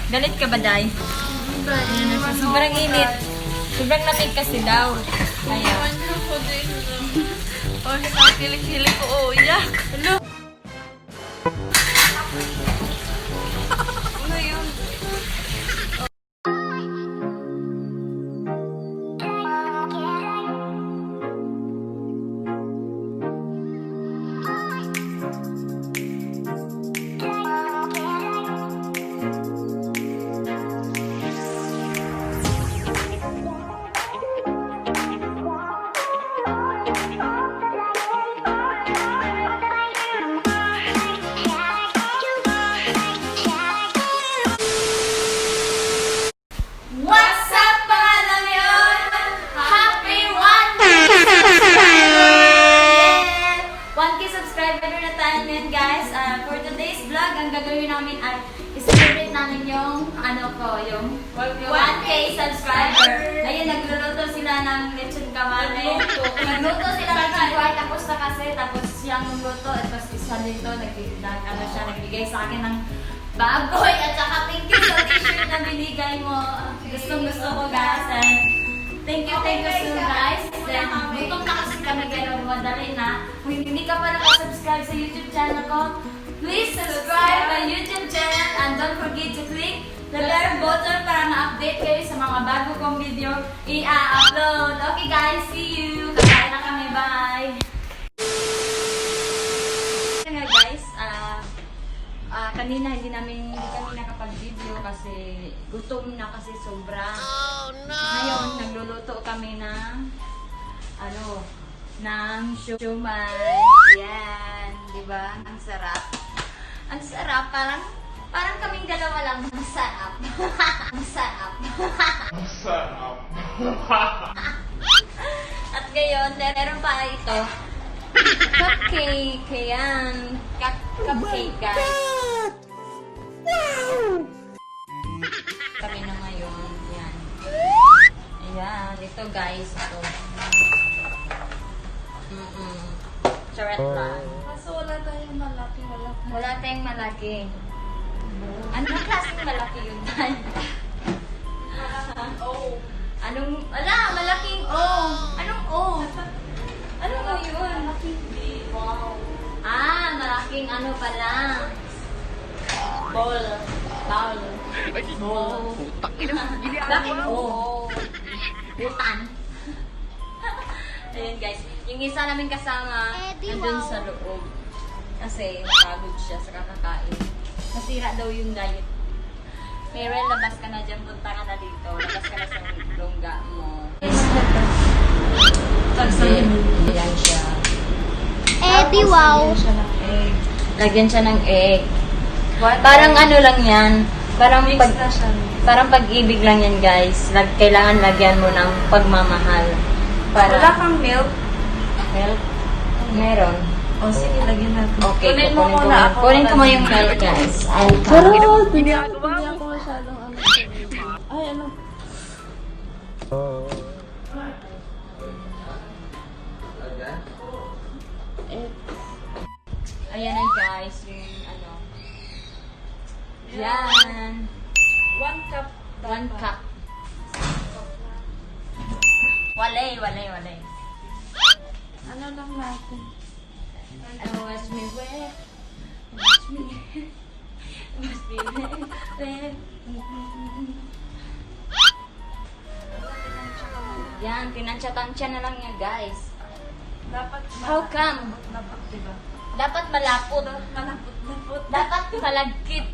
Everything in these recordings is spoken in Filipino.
Galit ka ba, Day? Sobrang init. Sobrang lamig kasi daw. Ayan. Oh, nakakilig-kilig ko. Oh, iyak. Hello. Ano yun? What's up, mga lamyon? Happy 1K! 1K subscriber na tayo ngayon, guys. For today's vlog, ang gagawin namin ay i-celebrate namin yung, yung 1K subscriber. Ngayon, nagluluto sila ng lechon kawali. Nagluto sila ng chikway, tapos na kasi, tapos siyang luto, tapos isa dito, nagbigay sa akin ng baboy at saka thank you sa t-shirt na binigay mo. Gustong-gusto ko, guys. And thank you so guys. Then, gutom na kasi kami kayo. Madali na. Kung hindi ka pa nakasubscribe sa YouTube channel ko, please subscribe my YouTube channel and don't forget to click the bell button para na-update kayo sa mga bago kong video i-upload. Okay guys, see you! Kakain na kami. Bye! Guys, kanina hindi kami nakapag-video kasi gutom na kasi sobra. Oh, no. Ngayon, nagluluto kami ng ng siomai. Yan, di ba? Ang sarap. Ang sarap, parang kaming dalawa lang. Ang sarap. Ang sarap. Ang sarap. At ngayon, meron pa ito. Cupcake. Yan. Cupcake, guys. Wow! Kami na ngayon. Yan. Ayan. Ito, guys. Ito. Charot lang. Kaso wala tayong malaki. Wala tayong malaki. Anong klaseng malaki yun, Dan? Oh. Malaking O. Anong O? Anong O yun? Malaking B. Wow. Malaking ano pala. Ball. Malaking O. Butan. Ayun guys. Yung isa namin kasama, nandun sa loob. Kasi napagod siya sa kakakain. Nasira daw yung diet. Meryl, labas ka na dyan. Punta ka na dito. Labas ka na sa longga mo. Ayan siya. Eddie, wow. Lagyan siya ng egg. Parang ano lang yan. Parang pag-ibig lang yan, guys. Kailangan lagyan mo ng pagmamahal. Wala kang milk? Milk? Meron. O, sige, lagyan natin. Okay, Kunin mo muna ako. Kunin ko mo yung milk, guys. Hindi ako masyadong Ay, ano? Ayan na, guys. Yung ano. Yan. 1 cup. 1 cup. Walay. Ano lang natin? Watch me wet. Yan, tinansya-tansya na lang yan, guys. Dapat How come? Dapat, diba? Dapat malapot. Malapot. Dapat malagkit.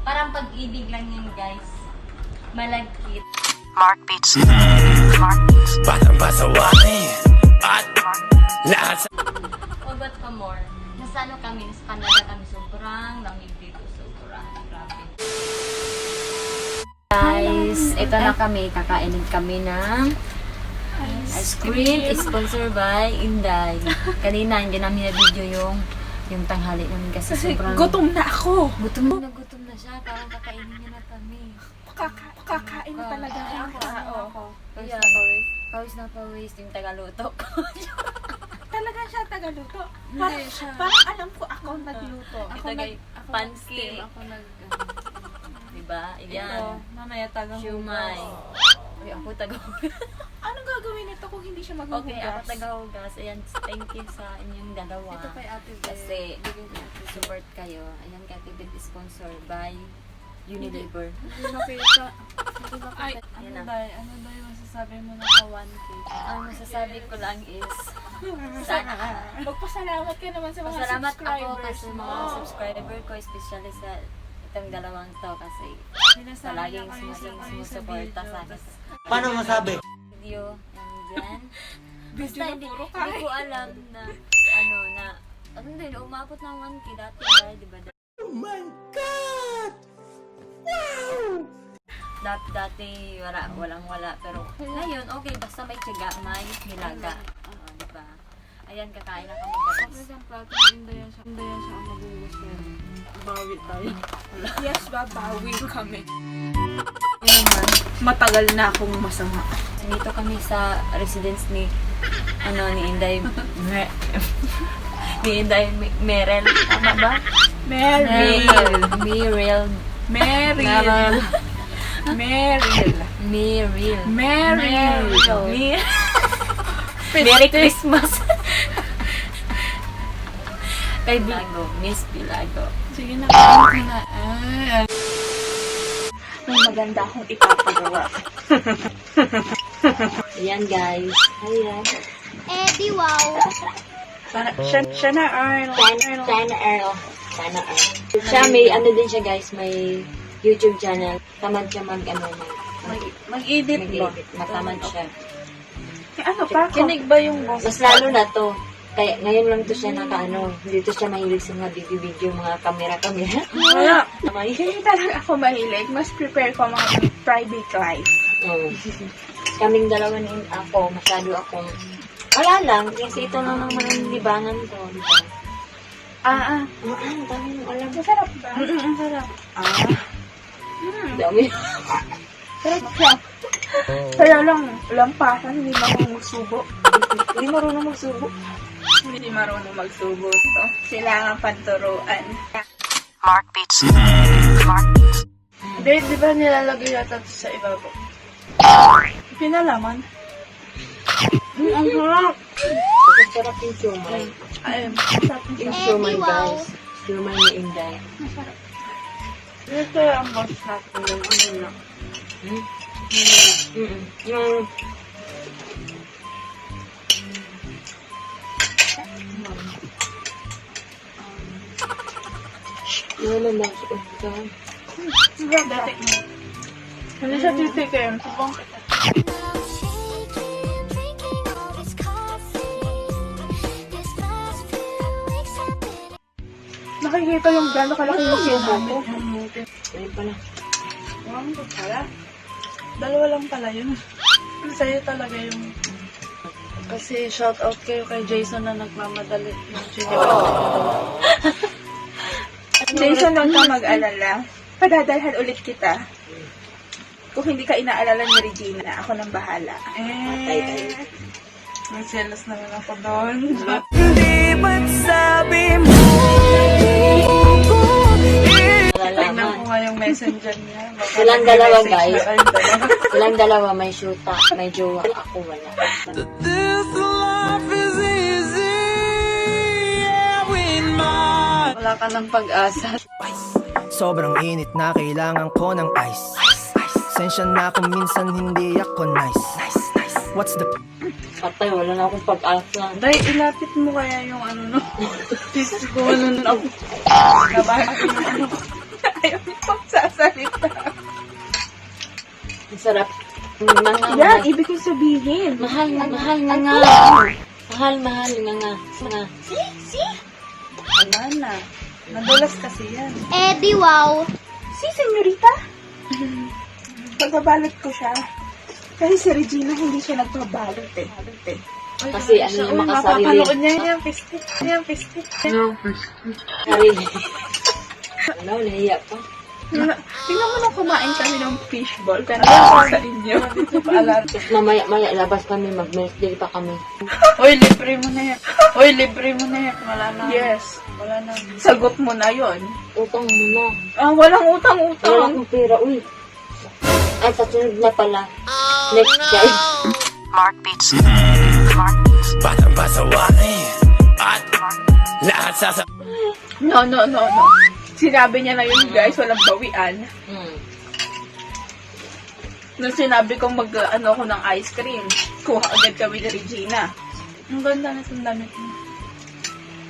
Parang pag-ibig lang yan, guys. Malagkit. Mark Beats. Batang pasawanin. At lahat sa... What pa more? Nasa ano kami? Nasa Canada kami. Sobrang lamig dito. Sobrang grabe. Guys, ito na kami. Kakainin kami ng ice cream. Sponsored by Inday. Kanina, hindi namin na-video yung tanghali namin kasi sobrang... Gutom na ako. Gutom na siya. Parang kakainin niya na kami. Kakain na talaga ako. Pawis na pawis. Yung tagaluto ko. Talaga siya tagaluto. Hindi siya. Parang alam ko ako nagluto. Ako Ito, guys, pancake. Ako nag... ba? Ito, Ayan. mamaya tagang Siumay. Uy, ako tagahugas. Anong gagawin nito kung hindi siya maghuhugas? Okay, ako tagahugas. Ayan, thank you sa inyong dalawa. Ito kay Ate Beth. Kasi, support kayo. Ayan, kay Ate Beth, sponsor by Unilever. Hindi makita. Ay, Yan ano na. ba? Ano ba yung masasabi mo na ka 1K? Ang masasabi ko lang is, sana, Magpasalamat ka naman sa mga pasalamat ako subscribers kasi mo. mga subscriber ko, especially sa itong dalawang to kasi Sinasama palaging niya kayo sa sumusuporta video. sa akin sa Paano masabi? video. And then, Video basta na hindi puro hindi kain. ko alam na, ano din, umabot ng 1K dati, di ba? Oh my God! Wow! Dati walang-wala. Pero ngayon, okay, basta may tiyaga, may nilaga. Di ba? Ayan, kakain na kami guys. Kapag ang plato ng Indayan siya ang maghuhugas ko. Bawi tayo. Yes, babawi kami. Yan naman, matagal na akong masama. Dito kami sa residence ni Inday ni Inday Merel. Tama ba? Meryl. Merel. Meryl. Meryl. Merel. Meryl. Merry Christmas. Kay Bilago, Miss Bilago. Sige na, kain ka na. May maganda akong ipapagawa. Ayan guys. Ayan. Eddie Wow. Siya na, Earl. Sana Earl. Siya may din siya guys, may YouTube channel. Tamad siya Mag-edit ba? Matamad siya. Ano pa? Kinig ba yung boss? Mas lalo na to. Kaya ngayon lang to siya dito siya mahilig sa mga video, mga kamera. Wala. Hindi talaga ako mahilig. Mas prepare ko ang mga private life. Kaming dalawa ni ako, masyado akong wala lang, kasi ito lang naman ang libangan ko, di ba? Ang dami mo alam. Masarap ba? Ang sarap. Dami. Sarap siya. Kaya lang, lampasan, hindi marunong magsubo. Hindi marunong magsubo. Hindi marunong magsubo. So, kailangan panturuan. Mark Beats. Di ba nilalagay yata ito sa ibabaw? Pinalaman. Ang sarap. Masarap yung siomay. Ay, masarap. Yung Eddie siomay Wow. guys. Siomay ni Inday. Masarap. Ito ang boss natin. Yung ano na. Yung Wala lang siya. Diba, dati mo. Hindi siya titikin. Subong kita. Nakikita yung gano'n kalaki yung subo ko. Ayun pala. Wow, pala. Dalawa lang pala yun. Sa'yo talaga yung... Kasi shout out kayo kay Jason na nagmamadali. Jason, huwag ka mag-alala. Padadalhan ulit kita. Kung hindi ka inaalala ni Regina, ako nang bahala. Patay tayo. May selos naman ako doon. Di ba't sabi mo? Tingnan Malalaman. ko nga yung messenger niya. Baka Silang may dalawa, message guys. na kayong dalawa. Silang dalawa may shoota, may jowa. Ako wala. This life is easy, yeah, with my Wala ka ng pag-asa. Sobrang init na kailangan ko ng ice. Sensya na kung minsan hindi ako nice. What's the Patay, wala na akong pag-asa. Day, ilapit mo kaya yung ano no? Please ko ano no? Nabahan yung ano. Ayaw niyo pang sasalita. Ang sarap. Mga, Yan, ibig kong sabihin. mahal nga nga. Mahal nga. Wala na. Madulas kasi yan. Eddie Wow. Si senyorita? Pagbabalot ko siya. Kasi si Regina hindi siya nagbabalot eh. Kasi ano yung makasarili. Mapapanood niya yung pistik. Yung pistik. Sarili. Wala, nahiya pa. Tingnan mo nung kumain kami ng fishball. Pero sa inyo. Hindi ko paalam. Tapos mamaya labas kami, mag-milk day pa kami. Hoy, libre mo na yan. Hoy, libre mo na yan. Wala na. Yes. Wala na. Sagot mo na yon. Utang mo na. Ah, walang Wala utang-utang. akong pera. Uy. Ay, kasunod na pala. Next guys. Mark Beats. Mark Beats. Batang pasawain at lahat No. Sinabi niya na yun, guys. Walang bawian. Nung sinabi kong mag-ano ko ng ice cream, kuha agad kami ni Regina. Ang ganda na itong damit mo.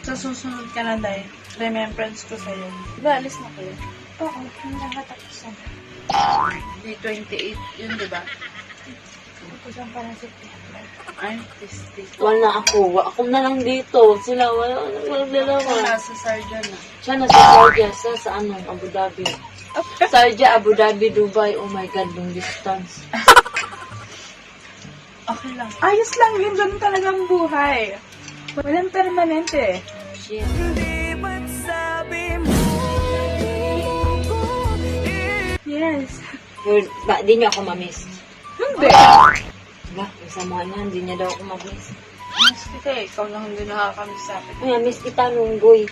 Sa susunod ka na, Day. Remembrance ko sa'yo. Diba, alis na kayo? Oo, hindi nakatapos na. Di 28 yun, diba? Kusan pa ng September. Ay, pistis. Wala ako. Ako na lang dito. Sila, walang dalawa. Nasa Sardian na. Siya nasa Sardia. Sa ano? Abu Dhabi. Sardia, Abu Dhabi, Dubai. Oh my God, long distance. Okay lang. Ayos lang yun. Ganun talaga ang buhay. Walang permanente. Shit. Yes. Di niyo ako mamiss. Hindi. Ba, kasama niya, hindi niya daw ako mamiss. Mas kita eh. Ikaw lang hindi nakakamiss sa akin. Ay, miss kita, Lunggoy.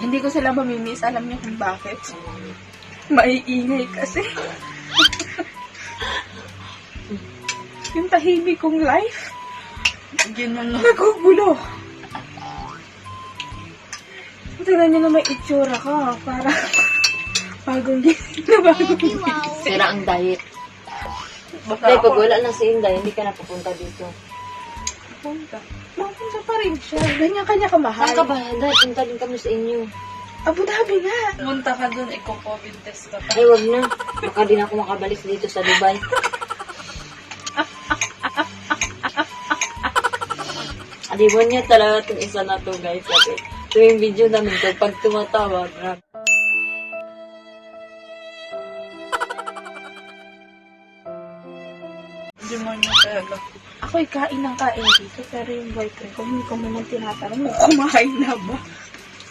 Hindi ko sila mamimiss. Alam niyo kung bakit. Maiingay kasi. Yung tahimik kong life. Nagugulo. Tingnan niyo na may itsura ka. Para bagong gising na bagong gising. Sira ang diet. Baka Dahil pag ako wala na si Inday, hindi ka na pupunta dito. punta. Mapunta pa rin siya. Ganyan kanya kamahal. Saan ka ba? Dahil punta din kami sa inyo. Abu Dhabi nga. Punta ka dun, iko-COVID test ka pa. Ay, wag na. Baka din ako makabalik dito sa Dubai. Adiwan niya talaga itong isa na to, guys. Kasi tuwing video namin to, pag tumatawa, grabe. Demonyo talaga. Ako'y kain ng kain dito, pero yung boyfriend ko, hindi ko man tinatanong mo kumain na ba?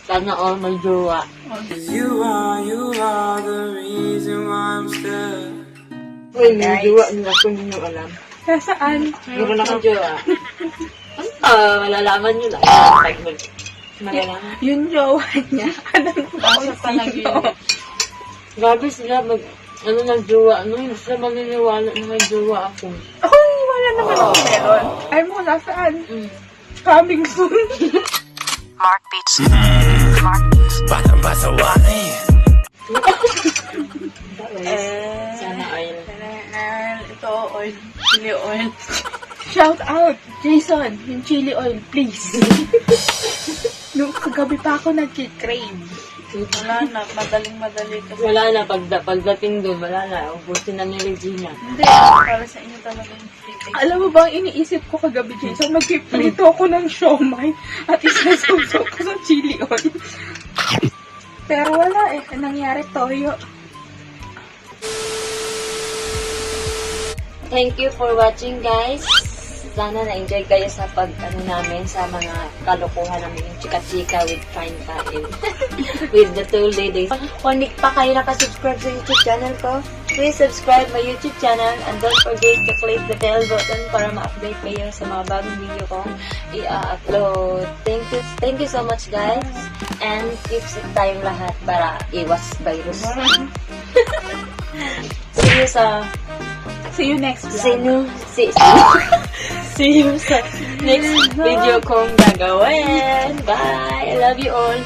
Sana all may jowa. You are the reason why I'm still. Uy, may jowa nila kung hindi nyo alam. Nasaan? Meron akong jowa. Malalaman nyo lang. Pag malalaman. Yung jowa niya. Alam ko ba kung sino? Grabe sila ano nag-jowa. Ano yung sila maniniwala na may jowa ako. Ako wala naman ako meron. Ay mo, nasaan? Coming soon. Mark Beats. Mark Beats. batang pasawain Sana oil. Ito, oil. Chili oil. Shout out, Jason, yung chili oil, please. Nung kagabi pa ako nag-crave. Wala na, madaling-madali kasi. Wala na, pagdating doon, wala na. Ubusin na ni Regina. Hindi, para sa inyo talaga yung free taste. Alam mo ba, ang iniisip ko kagabi, Jason, magpiprito ako ng siomay at isasawsaw ko sa chili oil. Pero wala eh, nangyari toyo. Thank you for watching, guys. Sana na-enjoy kayo sa namin, sa mga kalokohan namin, yung chika-chika with fine time. With the two ladies. Kung hindi pa kayo nakasubscribe sa YouTube channel ko, please subscribe my YouTube channel and don't forget to click the bell button para ma-update kayo sa mga bagong video ko i-upload. Thank you so much, guys. And keep safe tayong lahat para iwas virus. See you next vlog. See you sa next video kong gagawin. Bye! I love you all.